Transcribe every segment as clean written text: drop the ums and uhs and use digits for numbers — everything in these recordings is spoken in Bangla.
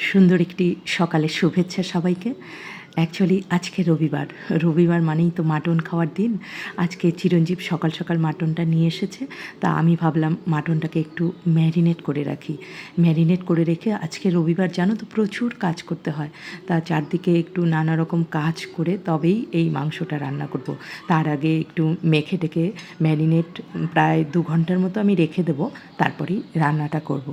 সুন্দর একটি সকালের শুভেচ্ছা সবাইকে। অ্যাকচুয়ালি আজকে রবিবার, রবিবার মানেই তো মাটন খাওয়ার দিন। আজকে চিরঞ্জীব সকাল সকাল মাটনটা নিয়ে এসেছে, তা আমি ভাবলাম মাটনটাকে একটু ম্যারিনেট করে রাখি। ম্যারিনেট করে রেখে আজকে রবিবার জানো তো প্রচুর কাজ করতে হয়, তা চারদিকে একটু নানা রকম কাজ করে তবেই এই মাংসটা রান্না করব। তার আগে একটু মেখে টেকে ম্যারিনেট প্রায় 2 ঘন্টার মতো আমি রেখে দেবো, তারপরেই রান্নাটা করব।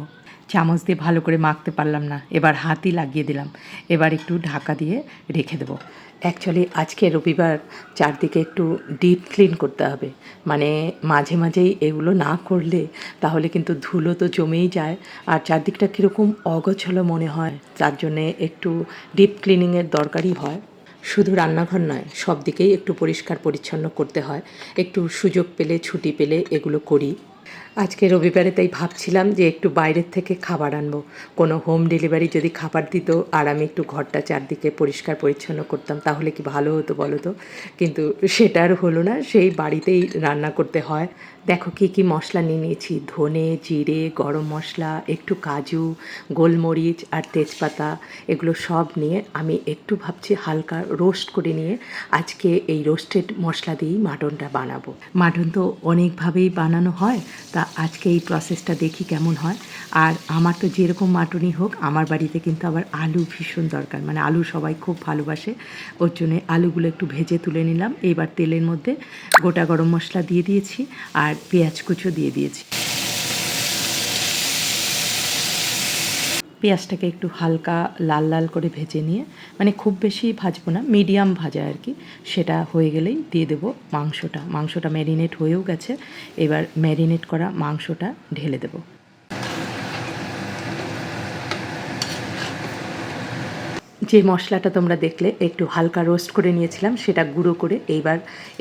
চামচ দিয়ে ভালো করে মাখতে পারলাম না, এবার হাতই লাগিয়ে দিলাম। এবার একটু ঢাকা দিয়ে রেখে দেবো। অ্যাকচুয়ালি আজকে রবিবার, চারদিকে একটু ডিপ ক্লিন করতে হবে। মানে মাঝে মাঝেই এগুলো না করলে তাহলে কিন্তু ধুলো তো জমেই যায়, আর চারদিকটা কীরকম অগোছালো মনে হয়। তার জন্যে একটু ডিপ ক্লিনিংয়ের দরকারই হয়। শুধু রান্নাঘর নয়, সব দিকেই একটু পরিষ্কার পরিচ্ছন্ন করতে হয়। একটু সুযোগ পেলে, ছুটি পেলে এগুলো করি। আজকে রবিবারে তাই ভাবছিলাম যে একটু বাইরের থেকে খাবার আনবো, কোনো হোম ডেলিভারি যদি খাবার দিত আর আমি একটু ঘরটা চারদিকে পরিষ্কার পরিচ্ছন্ন করতাম তাহলে কি ভালো হতো বলো তো। কিন্তু সেটা আর হলো না, সেই বাড়িতেই রান্না করতে হয়। দেখো কী কী মশলা নিয়ে নিয়েছি: ধনে, জিরে, গরম মশলা, একটু কাজু, গোলমরিচ আর তেজপাতা। এগুলো সব নিয়ে আমি একটু ভাবছি হালকা রোস্ট করে নিয়ে আজকে এই রোস্টেড মশলা দিয়েই মাটনটা বানাবো। মাটন তো অনেকভাবেই বানানো হয়, তা আজকে এই প্রসেসটা দেখি কেমন হয়। আর আমার তো যেরকম মাটনই হোক, আমার বাড়িতে কিন্তু আবার আলু ভীষণ দরকার, মানে আলু সবাই খুব ভালোবাসে। ওর জন্যে আলুগুলো একটু ভেজে তুলে নিলাম। এবার তেলের মধ্যে গোটা গরম মশলা দিয়ে দিয়েছি আর পেঁয়াজ কুচো দিয়ে দিয়েছি। পেঁয়াজটাকে একটু হালকা লাল লাল করে ভেজে নিয়ে, মানে খুব বেশি ভাজবো না, মিডিয়াম ভাজা আর কি, সেটা হয়ে গেলেই দিয়ে দেবো মাংসটা। মাংসটা ম্যারিনেট হয়েও গেছে, এবার ম্যারিনেট করা মাংসটা ঢেলে দেবো। যে মশলাটা তোমরা দেখলে একটু হালকা রোস্ট করে নিয়েছিলাম, সেটা গুঁড়ো করে এইবার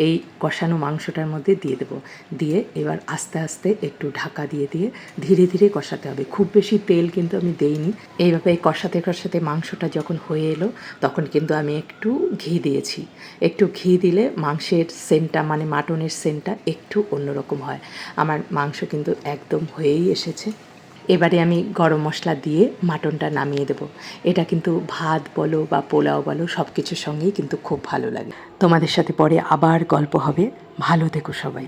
এই কষানো মাংসটার মধ্যে দিয়ে দেবো। দিয়ে এবার আস্তে আস্তে একটু ঢাকা দিয়ে দিয়ে ধীরে ধীরে কষাতে হবে। খুব বেশি তেল কিন্তু আমি দেইনি। এইভাবে কষাতে কষাতে মাংসটা যখন হয়ে এলো, তখন কিন্তু আমি একটু ঘি দিয়েছি। একটু ঘি দিলে মাংসের সেন্টটা, মানে মাটনের সেন্টটা একটু অন্যরকম হয়। আমার মাংস কিন্তু একদম হয়েই এসেছে। এবারে আমি গরম মশলা দিয়ে মাটনটা নামিয়ে দেবো। এটা কিন্তু ভাত বলো বা পোলাও বলো, সব কিছুর সঙ্গেই কিন্তু খুব ভালো লাগে। তোমাদের সাথে পরে আবার গল্প হবে। ভালো থেকো সবাই।